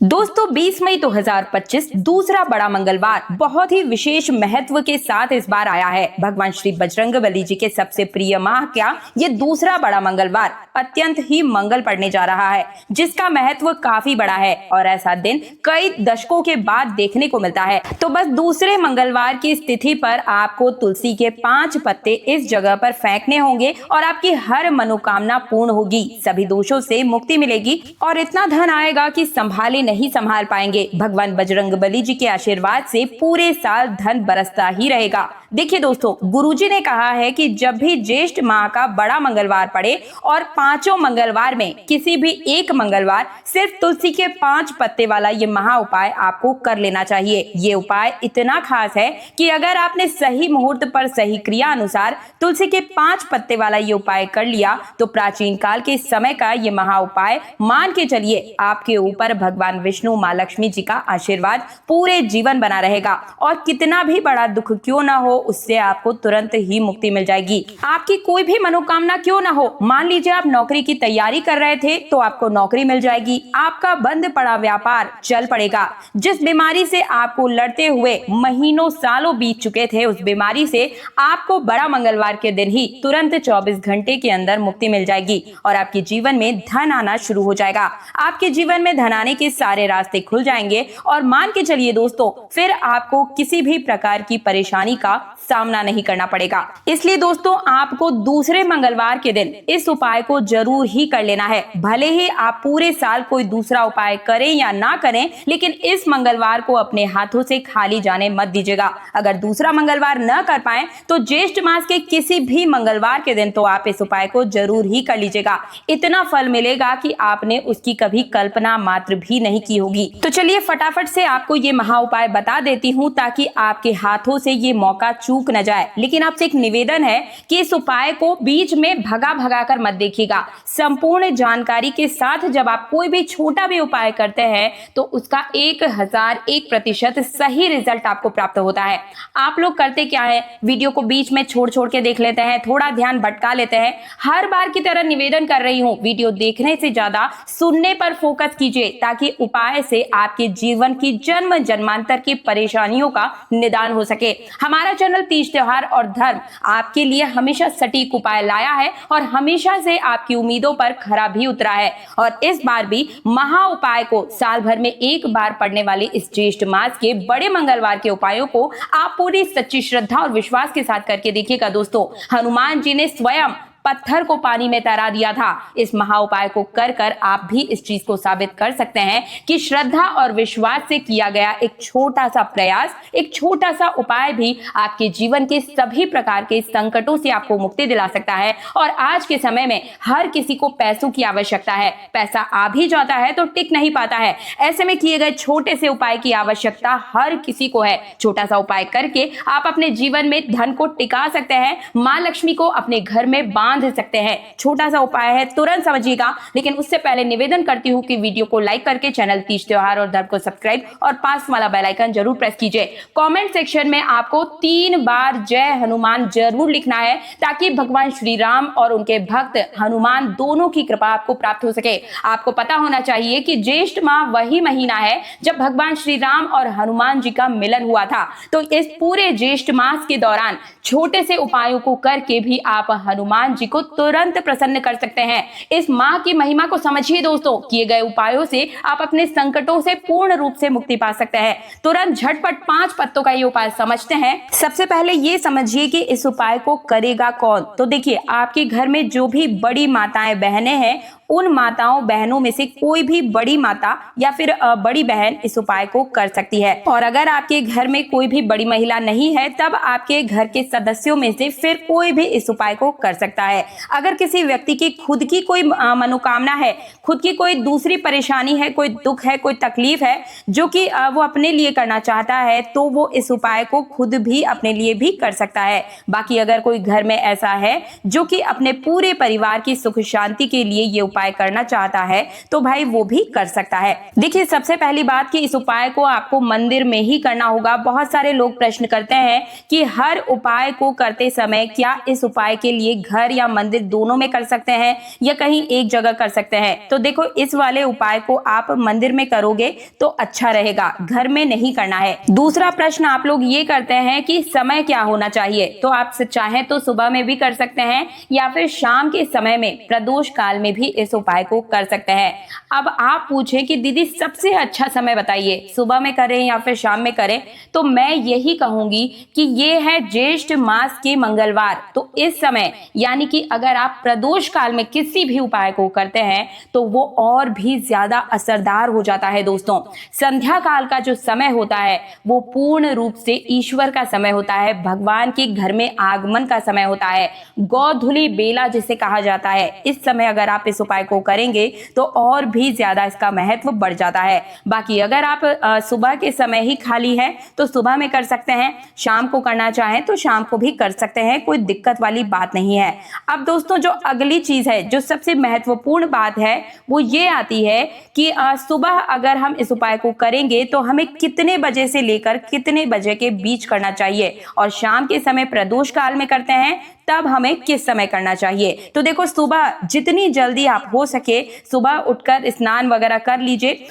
दोस्तों 20 मई 2025 दूसरा बड़ा मंगलवार बहुत ही विशेष महत्व के साथ इस बार आया है। भगवान श्री बजरंगबली जी के सबसे प्रिय माह का ये दूसरा बड़ा मंगलवार अत्यंत ही मंगल पड़ने जा रहा है, जिसका महत्व काफी बड़ा है और ऐसा दिन कई दशकों के बाद देखने को मिलता है। तो बस दूसरे मंगलवार की स्थिति पर आपको तुलसी के 5 पत्ते इस जगह पर फेंकने होंगे और आपकी हर मनोकामना पूर्ण होगी, सभी दोषों से मुक्ति मिलेगी और इतना धन आएगा कि संभाले नहीं संभाल पाएंगे। भगवान बजरंगबली जी के आशीर्वाद से पूरे साल धन बरसता ही रहेगा। देखिए दोस्तों, गुरुजी ने कहा है कि जब भी ज्येष्ठ माह का बड़ा मंगलवार पड़े और 5 मंगलवार में किसी भी एक मंगलवार सिर्फ तुलसी के 5 पत्ते वाला ये महा उपाय आपको कर लेना चाहिए। ये उपाय इतना खास है कि अगर आपने सही मुहूर्त पर सही क्रिया अनुसार तुलसी के 5 पत्ते वाला ये उपाय कर लिया तो प्राचीन काल के समय का ये महा उपाय मान के चलिए आपके ऊपर भगवान विष्णु माँ लक्ष्मी जी का आशीर्वाद पूरे जीवन बना रहेगा और कितना भी बड़ा दुख क्यों ना हो उससे आपको तुरंत ही मुक्ति मिल जाएगी। आपकी कोई भी मनोकामना क्यों ना हो, मान लीजिए आप नौकरी की तैयारी कर रहे थे तो आपको नौकरी मिल जाएगी, आपका बंद पड़ा व्यापार चल पड़ेगा, जिस बीमारी से आपको लड़ते हुए महीनों सालों बीत चुके थे उस बीमारी से आपको बड़ा मंगलवार के दिन ही तुरंत 24 घंटे के अंदर मुक्ति मिल जाएगी और आपके जीवन में धन आना शुरू हो जाएगा। आपके जीवन में धन आने के सारे रास्ते खुल जाएंगे और मान के चलिए दोस्तों, फिर आपको किसी भी प्रकार की परेशानी का सामना नहीं करना पड़ेगा। इसलिए दोस्तों, आपको दूसरे मंगलवार के दिन इस उपाय को जरूर ही कर लेना है। भले ही आप पूरे साल कोई दूसरा उपाय करें या ना करें, लेकिन इस मंगलवार को अपने हाथों से खाली जाने मत दीजिएगा। अगर दूसरा मंगलवार न कर पाए तो ज्येष्ठ मास के किसी भी मंगलवार के दिन तो आप इस उपाय को जरूर ही कर लीजिएगा। इतना फल मिलेगा कि आपने उसकी कभी कल्पना मात्र भी नहीं की होगी। तो चलिए फटाफट से आपको ये महा उपाय बता देती हूँ ताकि आपके हाथों से ये मौका चूक न जाए। लेकिन आपसे एक निवेदन है कि इस उपाय को बीच में भगा कर मत देखिएगा। संपूर्ण जानकारी के साथ जब आप कोई भी छोटा भी उपाय करते हैं तो उसका 1001% सही रिजल्ट आपको प्राप्त होता है। आप लोग करते क्या है, वीडियो को बीच में छोड़ के देख लेते हैं, थोड़ा ध्यान भटका लेते हैं। हर बार की तरह निवेदन कर रही हूँ, वीडियो देखने से ज्यादा सुनने पर फोकस कीजिए ताकि उपाय से आपके जीवन की जन्म जन्मांतर की परेशानियों का निदान हो सके। हमारा चैनल तीज त्योहार और धर्म आपके लिए हमेशा सटीक उपाय लाया है और हमेशा से आपकी उम्मीदों पर खरा भी उतरा है और इस बार भी महा उपाय को साल भर में एक बार पड़ने वाले इस ज्येष्ठ मास के बड़े मंगलवार के उपायों को आप पूरी सच्ची श्रद्धा और विश्वास के साथ करके देखिएगा। दोस्तों, हनुमान जी ने स्वयं पत्थर को पानी में तैरा दिया था। इस महा उपाय को कर आप भी इस चीज को साबित कर सकते हैं कि श्रद्धा और विश्वास से किया गया एक छोटा सा प्रयास, एक छोटा सा उपाय भी आपके जीवन के सभी प्रकार के संकटों से आपको मुक्ति दिला सकता है। और आज के समय में हर किसी को पैसों की आवश्यकता है, पैसा आ भी जाता है तो टिक नहीं पाता है। ऐसे में किए गए छोटे से उपाय की आवश्यकता हर किसी को है। छोटा सा उपाय करके आप अपने जीवन में धन को टिका सकते हैं, माँ लक्ष्मी को अपने घर में बांध सकते हैं। छोटा सा उपाय है, तुरंत समझिएगा। लेकिन उससे पहले निवेदन करती हूँ कि वीडियो को लाइक करके चैनल तीज त्योहार और धर्म को सब्सक्राइब और पास वाला बेल आइकन जरूर प्रेस कीजिए। कमेंट सेक्शन में आपको 3 बार जय हनुमान जरूर लिखना है ताकि भगवान श्री राम और उनके भक्त हनुमान दोनों की कृपा आपको प्राप्त हो सके। आपको पता होना चाहिए कि ज्येष्ठ माह वही महीना है जब भगवान श्री राम और हनुमान जी का मिलन हुआ था। तो इस पूरे ज्येष्ठ मास के दौरान छोटे से उपायों को करके भी आप हनुमान जी को तुरंत प्रसन्न कर सकते हैं। इस माह की महिमा को समझिए दोस्तों, किए गए उपायों से आप अपने संकटों से पूर्ण रूप से मुक्ति पा सकते हैं। तुरंत झटपट 5 पत्तों का ये उपाय समझते हैं। सबसे पहले ये समझिए कि इस उपाय को करेगा कौन। तो देखिए, आपके घर में जो भी बड़ी माताएं बहनें हैं, उन माताओं बहनों में से कोई भी बड़ी माता या फिर बड़ी बहन इस उपाय को कर सकती है। और अगर आपके घर में कोई भी बड़ी महिला नहीं है तब आपके घर के सदस्यों में से फिर कोई भी इस उपाय को कर सकता है। अगर किसी व्यक्ति की खुद की कोई मनोकामना है, खुद की कोई दूसरी परेशानी है, कोई दुख है, कोई तकलीफ है जो कि वो अपने लिए करना चाहता है तो वो इस उपाय को खुद भी अपने लिए भी कर सकता है। बाकी अगर कोई घर में ऐसा है जो कि अपने पूरे परिवार की सुख शांति के लिए ये उपाय करना चाहता है तो भाई वो भी कर सकता है। देखिए, सबसे पहली बात कि इस उपाय को आपको मंदिर में ही करना होगा। बहुत सारे लोग प्रश्न करते हैं कि हर उपाय को करते समय क्या इस उपाय के लिए घर या मंदिर दोनों में कर सकते हैं या कहीं एक जगह कर सकते हैं। तो देखो इस वाले उपाय को आप मंदिर में करोगे तो अच्छा रहेगा, घर में नहीं करना है। दूसरा प्रश्न आप लोग ये करते हैं कि समय क्या होना चाहिए, तो आप चाहें तो सुबह में भी कर सकते हैं या फिर शाम के समय में प्रदोष काल में भी इस उपाय को कर सकते हैं। अब आप पूछें कि दीदी सबसे अच्छा समय बताइए, सुबह में करें या फिर शाम में करें, तो मैं यही कहूंगी कि ये है ज्येष्ठ मास के मंगलवार। तो इस समय यानी कि अगर आप प्रदोष काल में किसी भी उपाय को करते हैं तो वो और भी ज्यादा असरदार हो जाता है। दोस्तों संध्या काल का जो समय होता है वो पूर्ण रूप से ईश्वर का समय होता है, भगवान के घर में आगमन का समय होता है, गोधूली बेला जिसे कहा जाता है। इस समय अगर आप इस उपाय को करेंगे तो और भी ज्यादा इसका महत्व बढ़ जाता है। बाकी अगर आप सुबह के समय ही खाली है तो सुबह में कर सकते हैं, शाम को करना चाहें तो शाम को भी कर सकते हैं, कोई दिक्कत वाली बात नहीं है। अब दोस्तों जो अगली चीज है, जो सबसे महत्वपूर्ण बात है वो ये आती है कि सुबह अगर हम इस उपाय को करेंगे तो हमें कितने बजे से लेकर कितने बजे के बीच करना चाहिए, और शाम के समय प्रदोष काल में करते हैं तब हमें किस समय करना चाहिए। तो देखो सुबह जितनी जल्दी आप हो सके सुबह उठकर स्नान वगैरह कर लीजिए,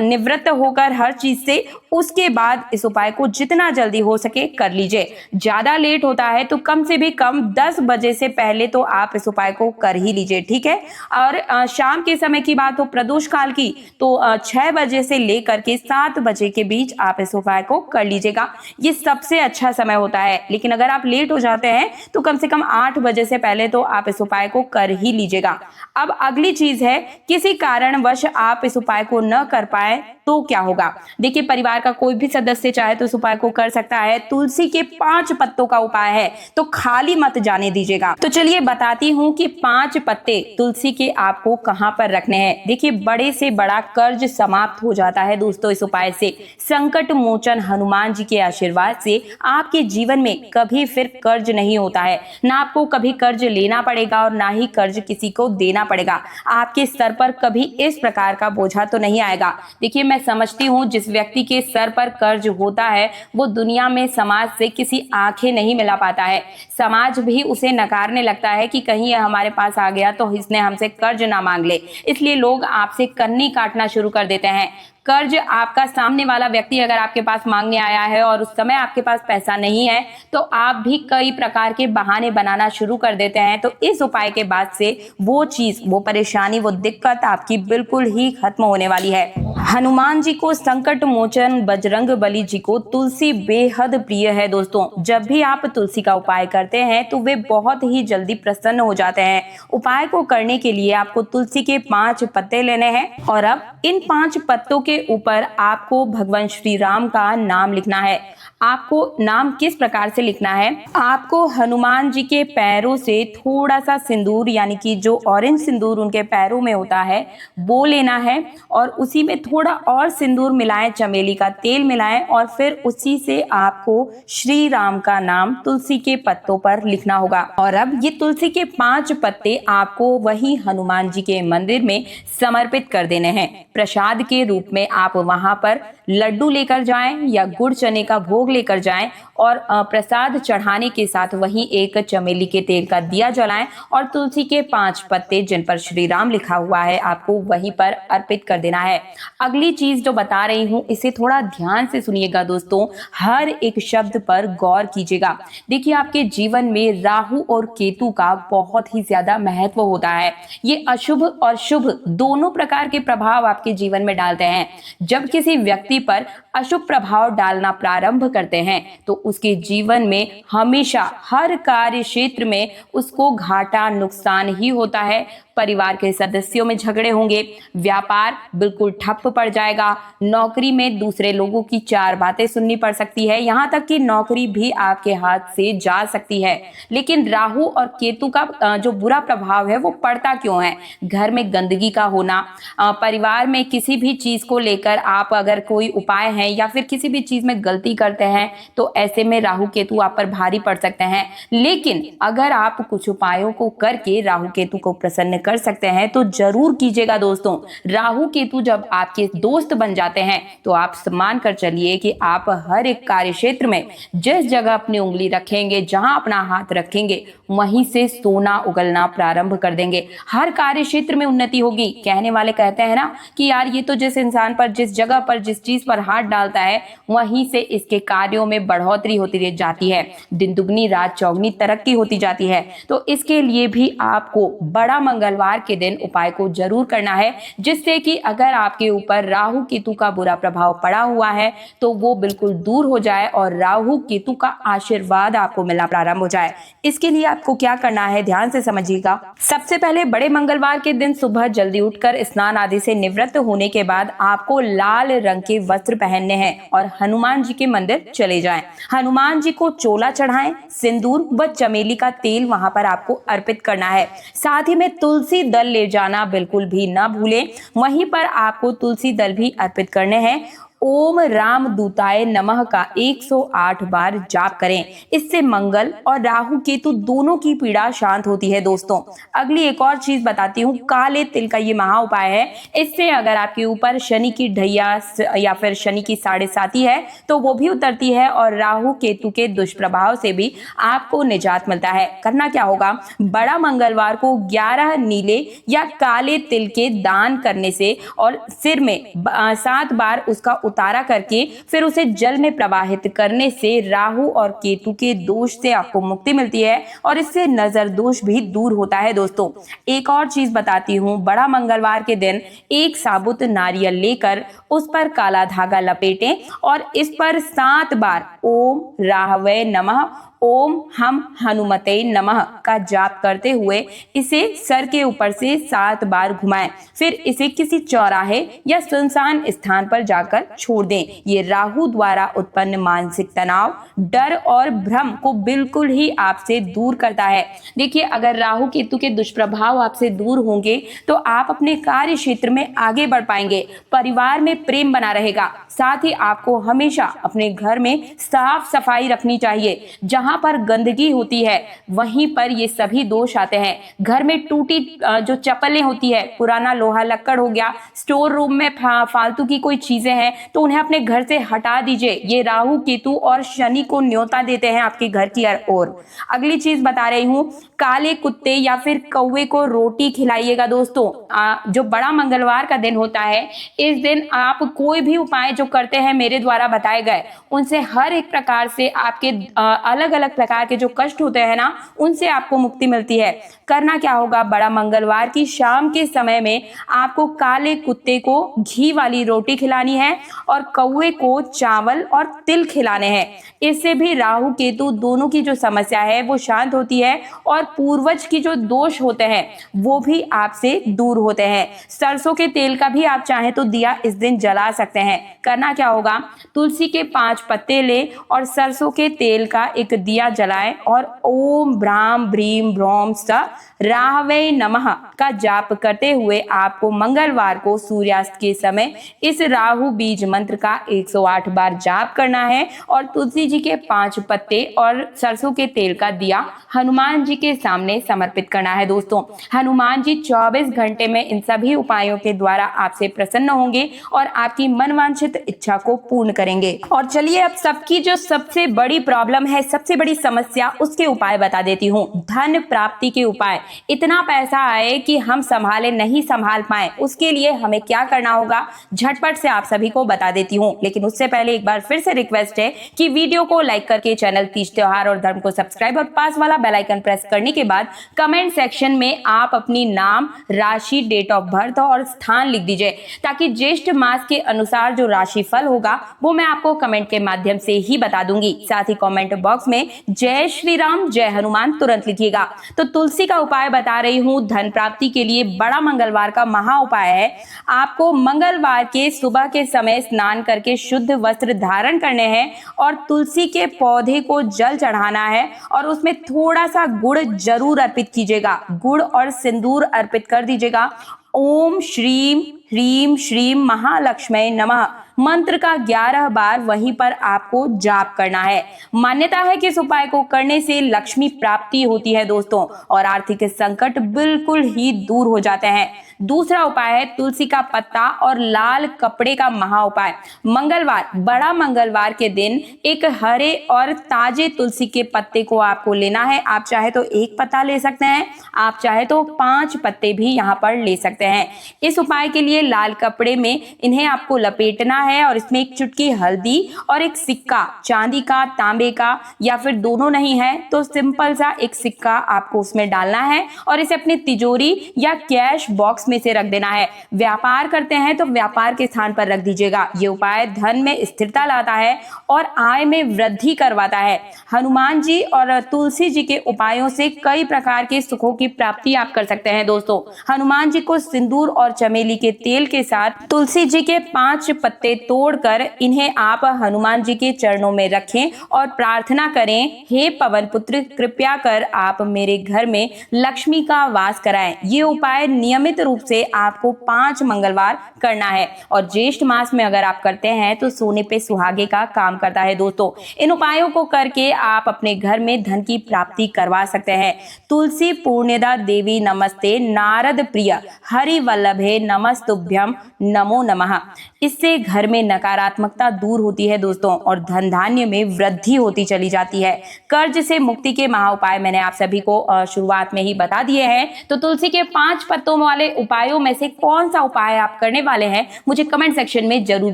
निवृत्त होकर हर चीज से, उसके बाद इस उपाय को जितना जल्दी हो सके कर लीजिए। ज्यादा लेट होता है तो कम से भी कम 10 बजे से पहले तो आप इस उपाय को कर ही लीजिए, ठीक है। और शाम के समय की बात हो प्रदोष काल की, तो 6 बजे से लेकर के 7 बजे के बीच आप इस उपाय को कर लीजिएगा, ये सबसे अच्छा समय होता है। लेकिन अगर आप लेट हो जाते हैं तो कम से कम 8 बजे से पहले तो आप इस उपाय को कर ही लीजिएगा। अब अगली चीज है, किसी कारणवश आप इस उपाय को न कर पाए तो क्या होगा। देखिए परिवार का कोई भी सदस्य चाहे तो इस उपाय को कर सकता है। तुलसी के 5 पत्तों का उपाय है तो खाली मत जाने दीजिएगा। तो चलिए बताती हूँ कि 5 पत्ते तुलसी के आपको कहाँ पर रखने हैं। देखिए बड़े से बड़ा कर्ज समाप्त हो जाता है दोस्तों इस उपाय से। संकट मोचन हनुमान जी के आशीर्वाद से आपके जीवन में कभी फिर कर्ज नहीं होता है, ना आपको कभी कर्ज लेना पड़ेगा और ना ही कर्ज किसी को देना पड़ेगा। आपके सर पर कभी इस प्रकार का बोझा तो नहीं आएगा। देखिए मैं समझती हूँ जिस व्यक्ति के सर पर कर्ज होता है वो दुनिया में समाज से किसी आंखें नहीं मिला पाता है। समाज भी उसे नकारने लगता है कि कहीं यह हमारे पास आ गया तो इसने हमसे कर्ज ना मांग ले, इसलिए लोग आपसे कन्नी काटना शुरू कर देते हैं। कर्ज आपका सामने वाला व्यक्ति अगर आपके पास मांगने आया है और उस समय आपके पास पैसा नहीं है तो आप भी कई प्रकार के बहाने बनाना शुरू कर देते हैं। तो इस उपाय के बाद से वो चीज, वो परेशानी, वो दिक्कत आपकी बिल्कुल ही खत्म होने वाली है। हनुमान जी को संकट मोचन बजरंग बली जी को तुलसी बेहद प्रिय है दोस्तों। जब भी आप तुलसी का उपाय करते हैं तो वे बहुत ही जल्दी प्रसन्न हो जाते हैं। उपाय को करने के लिए आपको तुलसी के 5 पत्ते लेने हैं और अब इन 5 पत्तों के ऊपर आपको भगवान श्री राम का नाम लिखना है। आपको नाम किस प्रकार से लिखना है, आपको हनुमान जी के पैरों से थोड़ा सा सिंदूर यानी कि जो ऑरेंज सिंदूर उनके पैरों में होता है वो लेना है और उसी में थोड़ा और सिंदूर मिलाएं, चमेली का तेल मिलाएं और फिर उसी से आपको श्री राम का नाम तुलसी के पत्तों पर लिखना होगा। और अब ये तुलसी के 5 पत्ते आपको वही हनुमान जी के मंदिर में समर्पित कर देने हैं। प्रसाद के रूप में आप वहां पर लड्डू लेकर जाएं या गुड़ चने का भोग लेकर जाएं और प्रसाद चढ़ाने के साथ वहीं एक चमेली के तेल का दिया जलाएं और तुलसी के 5 पत्ते जिन पर श्री राम लिखा हुआ है आपको वहीं पर अर्पित कर देना है। अगली चीज जो बता रही हूं इसे थोड़ा ध्यान से सुनिएगा दोस्तों, हर एक शब्द पर गौर कीजिएगा। देखिए आपके जीवन में राहु और केतु का बहुत ही ज्यादा महत्व होता है। ये अशुभ और शुभ दोनों प्रकार के प्रभाव आपके जीवन में डालते हैं। जब किसी व्यक्ति पर अशुभ प्रभाव डालना प्रारंभ करते हैं तो उसके जीवन में हमेशा हर कार्य क्षेत्र में उसको घाटा नुकसान ही होता है। परिवार के सदस्यों में झगड़े होंगे, व्यापार बिल्कुल ठप पड़ जाएगा, नौकरी में दूसरे लोगों की 4 बातें सुननी पड़ सकती है, यहाँ तक कि नौकरी भी आपके हाथ से जा सकती है। लेकिन राहु और केतु का जो बुरा प्रभाव है वो पड़ता क्यों है? घर में गंदगी का होना, परिवार में किसी भी चीज को लेकर आप अगर कोई उपाय है या फिर किसी भी चीज में गलती करते हैं तो ऐसे में राहु केतु आप पर भारी पड़ सकते हैं। लेकिन अगर आप कुछ उपायों को करके राहु केतु को प्रसन्न कर सकते हैं तो जरूर कीजिएगा दोस्तों। राहु केतु जब आपके दोस्त बन जाते हैं तो आप मान कर चलिए कि आप हर एक कार्य क्षेत्र में जिस जगह अपनी उंगली रखेंगे, जहां अपना हाथ रखेंगे वहीं से सोना उगलना प्रारंभ कर देंगे। हर कार्य क्षेत्र में उन्नति होगी। कहने वाले कहते हैं ना कि यार ये तो जिस इंसान पर, जिस जगह पर, जिस चीज पर हाथ डालता है वहीं से इसके कार्यों में बढ़ोतरी होती रह जाती है, दिन दुगनी रात चौगनी तरक्की होती जाती है। तो इसके लिए भी आपको बड़ा मंगलवार के दिन उपाय को जरूर करना है, जिससे कि अगर आपके ऊपर राहु केतु का बुरा प्रभाव पड़ा हुआ है तो वो बिल्कुल दूर हो जाए और राहु केतु का आशीर्वाद आपको मिलना प्रारंभ हो जाए। इसके लिए आपको क्या करना है, ध्यान से समझिएगा। सबसे पहले बड़े मंगलवार के दिन सुबह जल्दी उठकर स्नान आदि से निवृत्त होने के बाद आपको लाल रंग के वस्त्र पहनने हैं और हनुमान जी के मंदिर चले जाएं। हनुमान जी को चोला चढ़ाएं, सिंदूर व चमेली का तेल वहां पर आपको अर्पित करना है। साथ ही में तुलसी दल ले जाना बिल्कुल भी ना भूलें। वहीं पर आपको तुलसी दल भी अर्पित करने हैं। ओम राम दूताय नमः का 108 बार जाप करें। इससे मंगल और राहु केतु दोनों की पीड़ा शांत होती है दोस्तों। अगली एक और चीज बताती हूँ, काले तिल का ये महा उपाय है। इससे अगर आपके ऊपर शनि की ढैया या फिर शनि की 7.5 है तो वो भी उतरती है और राहु केतु के दुष्प्रभाव से भी आपको निजात मिलता है। करना क्या होगा, बड़ा मंगलवार को 11 नीले या काले तिल के दान करने से और सिर में 7 बार उसका उतारा करके फिर उसे जल में प्रवाहित करने से राहु और केतु के दोष से आपको मुक्ति मिलती है और इससे नजर दोष भी दूर होता है दोस्तों। एक और चीज बताती हूँ, बड़ा मंगलवार के दिन एक साबुत नारियल लेकर उस पर काला धागा लपेटें और इस पर 7 बार ओम राहवे नमः, ओम हम हनुमते नमः का जाप करते हुए इसे सर के ऊपर से 7 बार घुमाएं। फिर इसे किसी चौराहे या सुनसान स्थान पर जाकर छोड़ दें। ये राहु द्वारा उत्पन्न मानसिक तनाव, डर और भ्रम को बिल्कुल ही आपसे दूर करता है। देखिए, अगर राहु केतु के दुष्प्रभाव आपसे दूर होंगे तो आप अपने कार्य क्षेत्र में आगे बढ़ पाएंगे, परिवार में प्रेम बना रहेगा। साथ ही आपको हमेशा अपने घर में साफ सफाई रखनी चाहिए। जहां पर गंदगी होती है वहीं पर ये सभी दोष आते हैं। घर में टूटी जो चप्पलें होती है, पुराना लोहा लक्कड़ हो गया, स्टोर रूम में फालतू की कोई चीजें हैं तो उन्हें अपने घर से हटा दीजिए। ये राहु केतु और शनि को न्योता देते हैं आपके घर की ओर। अगली चीज बता रही हूँ, काले कुत्ते या फिर कौवे को रोटी खिलाइएगा दोस्तों। जो बड़ा मंगलवार का दिन होता है, इस दिन आप कोई भी उपाय जो करते हैं मेरे द्वारा बताए गए, उनसे हर एक प्रकार से आपके अलग अलग प्रकार के जो कष्ट होते हैं ना, उनसे आपको मुक्ति मिलती है। करना क्या होगा, बड़ा मंगलवार की शाम के समय में आपको काले कुत्ते को घी वाली रोटी खिलानी है और कौवे को चावल और तिल खिलाने हैं। इससे भी राहु केतु दोनों की जो समस्या है वो शांत होती है और पूर्वज की जो दोष होते हैं वो भी आपसे दूर होते हैं। सरसों के तेल का भी आप चाहें तो दिया इस दिन जला सकते हैं। करना क्या होगा, तुलसी के 5 पत्ते लें और सरसों के तेल का एक दिया जलाएं और ओम ब्राह्म ब्रीम ब्रह्म स राहवे नमः का जाप करते हुए आपको मंगलवार को सूर्यास्त के समय इस राहु बीज मंत्र का 108 बार जाप करना है और तुलसी जी के 5 पत्ते और सरसों के तेल का दिया हनुमान जी के सामने समर्पित करना है दोस्तों। हनुमान जी 24 घंटे में इन सभी उपायों के द्वारा आपसे प्रसन्न होंगे और आपकी मनवांछित इच्छा को पूर्ण करेंगे। और चलिए अब सबकी जो सबसे बड़ी प्रॉब्लम है, सबसे बड़ी समस्या, उसके उपाय बता देती हूँ। धन प्राप्ति के उपाय। इतना पैसा आए कि हम नहीं संभाल पाए, उसके लिए हमें क्या करना होगा, झटपट से आप सभी को बता देती हूँ। लेकिन उससे पहले एक बार फिर से रिक्वेस्ट है कि वीडियो को लाइक करके चैनल तीज त्योहार और धर्म को सब्सक्राइब और पास वाला बेल आइकन प्रेस करने के बाद कमेंट सेक्शन में आप अपनी नाम, राशि, डेट ऑफ बर्थ और स्थान लिख दीजिए, ताकि ज्येष्ठ मास के अनुसार जो राशिफल होगा वो मैं आपको कमेंट के माध्यम से ही बता दूंगी। साथ ही कमेंट बॉक्स में जय श्री राम, जय हनुमान तुरंत लिखिएगा। तो तुलसी का उपाय बता रही हूँ। धन प्राप्ति के लिए बड़ा मंगलवार का महा उपाय है, आपको मंगलवार के सुबह के समय स्नान करके शुद्ध वस्त्र धारण करने हैं और तुलसी के पौधे को जल चढ़ाना है और उसमें थोड़ा सा गुड़ जरूर अर्पित कीजिएगा। गुड़ और सिंदूर अर्पित कर दीजिएगा। ओम श्रीम ह्रीम श्रीम महालक्ष्मी नमः मंत्र का 11 बार वहीं पर आपको जाप करना है। मान्यता है कि इस उपाय को करने से लक्ष्मी प्राप्ति होती है दोस्तों, और आर्थिक संकट बिल्कुल ही दूर हो जाते हैं। दूसरा उपाय है तुलसी का पत्ता और लाल कपड़े का महा उपाय। मंगलवार, बड़ा मंगलवार के दिन एक हरे और ताजे तुलसी के पत्ते को आपको लेना है। आप चाहे तो एक पत्ता ले सकते हैं, आप चाहे तो 5 पत्ते भी यहाँ पर ले सकते हैं। इस उपाय के लिए लाल कपड़े में इन्हें आपको लपेटना है और इसमें एक चुटकी हल्दी और एक सिक्का, चांदी का, तांबे का, या फिर दोनों नहीं है तो सिंपल सा एक सिक्का आपको उसमें डालना है और इसे अपनी तिजोरी या कैश बॉक्स में से रख देना है। व्यापार करते हैं तो व्यापार के स्थान पर रख दीजिएगा। ये उपाय धन में स्थिरता लाता है और आय में वृद्धि करवाता है। हनुमान जी और तुलसी जी के उपायों से कई प्रकार के सुखों की प्राप्ति आप कर सकते हैं दोस्तों। हनुमान जी को सिंदूर और चमेली के तेल के साथ तुलसी जी के 5 पत्ते तोड़कर इन्हें आप हनुमान जी के चरणों में रखें और प्रार्थना करें, हे पवन पुत्र कृपया कर आप मेरे घर में लक्ष्मी का वास कराएं। ये उपाय नियमित रूप से आपको 5 मंगलवार करना है और ज्येष्ठ मास में अगर आप करते हैं तो सोने पे सुहागे का काम करता है दोस्तों। इन उपायों को करके आप अपने घर में धन की प्राप्ति करवा सकते हैं। तुलसी पूर्णिदा देवी नमस्ते, नारद प्रिय हरि वल्लभे नमस्तुभ्यम नमो नमः। इससे घर में नकारात्मकता दूर होती है दोस्तों और धन धान्य में वृद्धि होती चली जाती है। कर्ज से मुक्ति के महा उपाय मैंने आप सभी को शुरुआत में ही बता दिए हैं। तो तुलसी के 5 पत्तों वाले उपायों में से कौन सा उपाय आप करने वाले हैं मुझे कमेंट सेक्शन में जरूर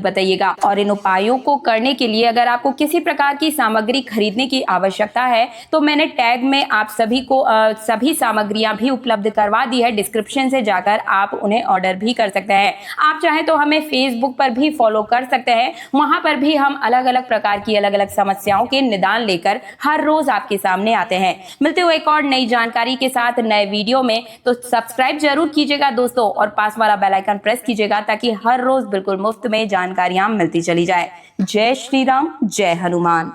बताइएगा। और इन उपायों को करने के लिए अगर आपको किसी प्रकार की सामग्री खरीदने की आवश्यकता है तो मैंने टैग में आप सभी को सभी सामग्रियां भी उपलब्ध करवा दी है। डिस्क्रिप्शन से जाकर आप उन्हें ऑर्डर भी कर सकते हैं। आप चाहे तो हमें फेसबुक पर भी फॉलो कर सकते हैं। वहां पर भी हम अलग अलग प्रकार की अलग अलग समस्याओं के निदान लेकर हर रोज आपके सामने आते हैं। मिलते हुए एक और नई जानकारी के साथ नए वीडियो में। तो सब्सक्राइब जरूर कीजिएगा दोस्तों और पास वाला बेल आइकन प्रेस कीजिएगा ताकि हर रोज बिल्कुल मुफ्त में जानकारियां मिलती चली जाए। जय श्री राम, जय हनुमान।